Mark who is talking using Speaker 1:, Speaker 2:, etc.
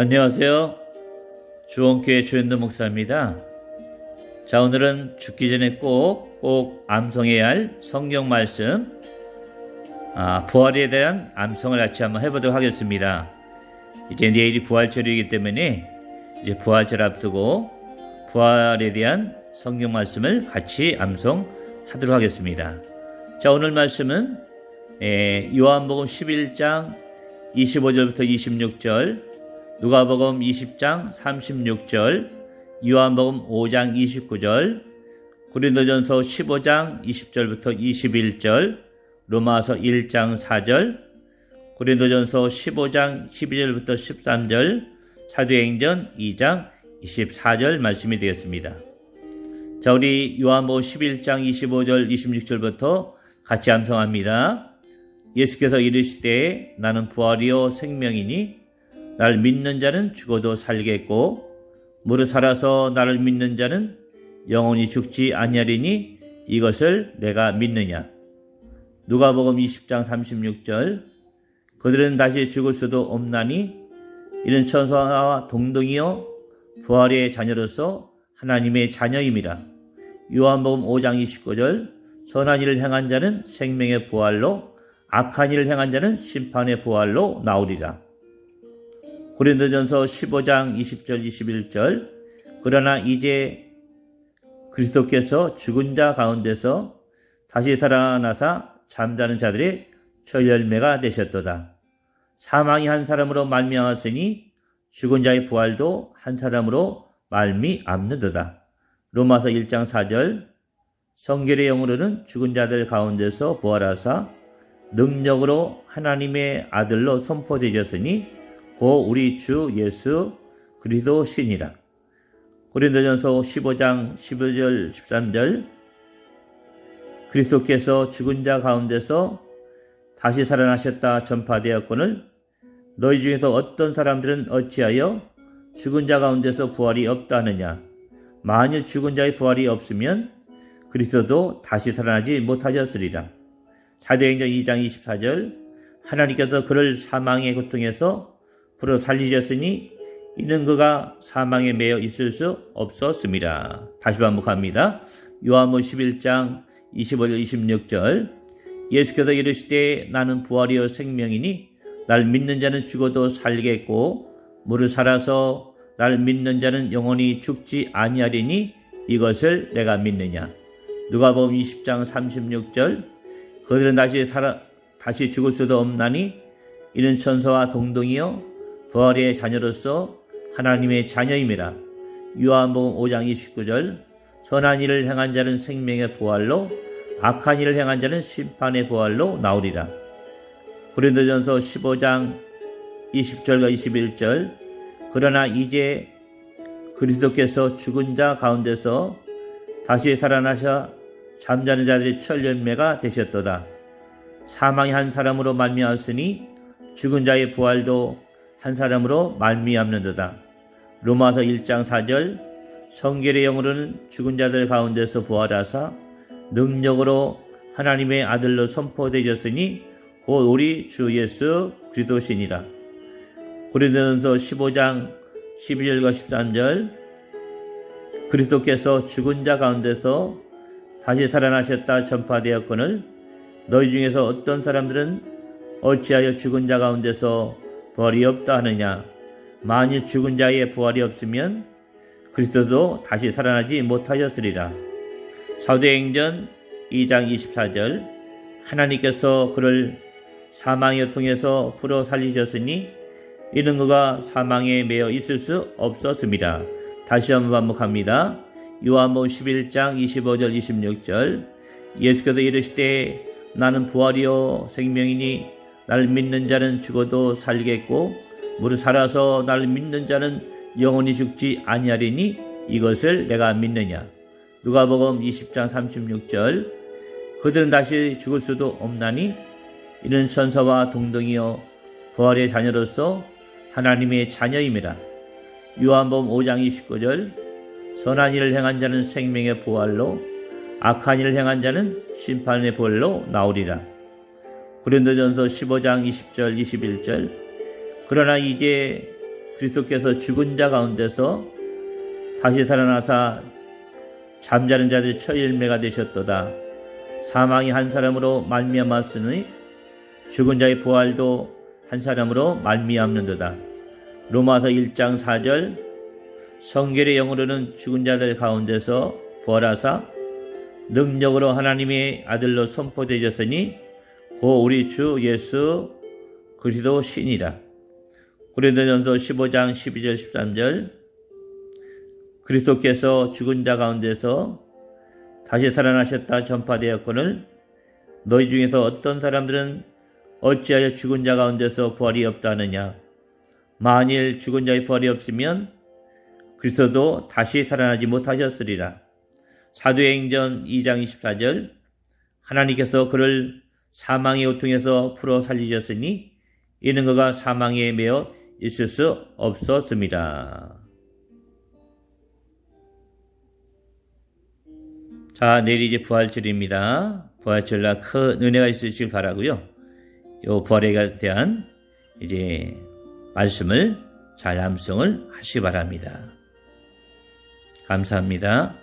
Speaker 1: 안녕하세요. 주원교회 주현도 목사입니다. 자, 오늘은 죽기 전에 꼭 암송해야 할 성경 말씀, 부활에 대한 암송을 같이 한번 해보도록 하겠습니다. 이제 내일이 부활절이기 때문에 이제 부활절 앞두고 부활에 대한 성경 말씀을 같이 암송하도록 하겠습니다. 자, 오늘 말씀은 요한복음 11장 25절부터 26절, 누가복음 20장 36절, 요한복음 5장 29절, 고린도전서 15장 20절부터 21절, 로마서 1장 4절, 고린도전서 15장 12절부터 13절, 사도행전 2장 24절 말씀이 되겠습니다. 자, 우리 요한복음 11장 25절 26절부터 같이 암송합니다. 예수께서 이르시되 나는 부활이요 생명이니 나를 믿는 자는 죽어도 살겠고 무릇 살아서 나를 믿는 자는 영원히 죽지 아니하리니 이것을 내가 믿느냐. 누가복음 20장 36절, 그들은 다시 죽을 수도 없나니 이는 천사와 동등이요 부활의 자녀로서 하나님의 자녀임이라. 요한복음 5장 29절, 선한 일을 행한 자는 생명의 부활로, 악한 일을 행한 자는 심판의 부활로 나오리라. 고린도전서 15장 20절 21절, 그러나 이제 그리스도께서 죽은 자 가운데서 다시 살아나사 잠자는 자들의 첫 열매가 되셨도다. 사망이 한 사람으로 말미암았으니 죽은 자의 부활도 한 사람으로 말미암는도다. 로마서 1장 4절, 성결의 영으로는 죽은 자들 가운데서 부활하사 능력으로 하나님의 아들로 선포되셨으니 고 우리 주 예수 그리스도시니라. 고린도전서 15장 15절 13절, 그리스도께서 죽은 자 가운데서 다시 살아나셨다 전파되었거늘 너희 중에서 어떤 사람들은 어찌하여 죽은 자 가운데서 부활이 없다 하느냐. 만일 죽은 자의 부활이 없으면 그리스도도 다시 살아나지 못하셨으리라. 사도행전 2장 24절, 하나님께서 그를 사망의 고통에서 풀어 살리셨으니 이는 그가 사망에 매여 있을 수 없었습니다. 다시 반복합니다. 요한복음 11장 25절 26절, 예수께서 이르시되 나는 부활이요 생명이니 날 믿는 자는 죽어도 살겠고 무릇 살아서 날 믿는 자는 영원히 죽지 아니하리니 이것을 내가 믿느냐. 누가복음 20장 36절, 그들은 다시 죽을 수도 없나니 이는 천사와 동등이요 부활의 자녀로서 하나님의 자녀임이라. 요한복음 5장 29절, 선한 일을 행한 자는 생명의 부활로, 악한 일을 행한 자는 심판의 부활로 나오리라. 고린도전서 15장 20절과 21절, 그러나 이제 그리스도께서 죽은 자 가운데서 다시 살아나셔 잠자는 자들의 첫 열매가 되셨도다. 사망이 한 사람으로 말미암았으니 죽은 자의 부활도 한 사람으로 말미암는도다. 로마서 1장 4절, 성결의 영으로는 죽은 자들 가운데서 부활하사 능력으로 하나님의 아들로 선포되셨으니 곧 우리 주 예수 그리스도시니라. 고린도전서 15장 12절과 13절, 그리스도께서 죽은 자 가운데서 다시 살아나셨다 전파되었거늘 너희 중에서 어떤 사람들은 어찌하여 죽은 자 가운데서 부활이 없다 하느냐. 만일 죽은 자의 부활이 없으면 그리스도도 다시 살아나지 못하셨으리라. 사도행전 2장 24절, 하나님께서 그를 사망의 고통에서 풀어 살리셨으니 이는 그가 사망에 매여 있을 수 없었습니다. 다시 한번 반복합니다. 요한복음 11장 25절 26절, 예수께서 이르시되 나는 부활이요 생명이니 나를 믿는 자는 죽어도 살겠고 무릇 살아서 나를 믿는 자는 영원히 죽지 아니하리니 이것을 내가 믿느냐. 누가복음 20장 36절, 그들은 다시 죽을 수도 없나니 이는 천사와 동등이요 부활의 자녀로서 하나님의 자녀임이라. 요한복음 5장 29절, 선한 일을 행한 자는 생명의 부활로, 악한 일을 행한 자는 심판의 부활로 나오리라. 고린도전서 15장 20절 21절, 그러나 이제 그리스도께서 죽은 자 가운데서 다시 살아나사 잠자는 자들의 첫 열매가 되셨도다. 사망이 한 사람으로 말미암았으니 죽은 자의 부활도 한 사람으로 말미암는도다. 로마서 1장 4절 성결의 영으로는 죽은 자들 가운데서 부활하사 능력으로 하나님의 아들로 선포되셨으니 고 우리 주 예수 그리스도 신이라. 고린도전서 15장 12절 13절 그리스도께서 죽은 자 가운데서 다시 살아나셨다 전파되었거늘 너희 중에서 어떤 사람들은 어찌하여 죽은 자 가운데서 부활이 없다 하느냐. 만일 죽은 자의 부활이 없으면 그리스도도 다시 살아나지 못하셨으리라. 사도행전 2장 24절 하나님께서 그를 사망의 고통에서 풀어 살리셨으니 이는 그가 사망에 매여 있을 수 없었습니다. 자, 내일 이제 부활절입니다. 부활절날 큰 은혜가 있으시길 바라고요. 요 부활에 대한 이제 말씀을 잘 암송을 하시기 바랍니다. 감사합니다.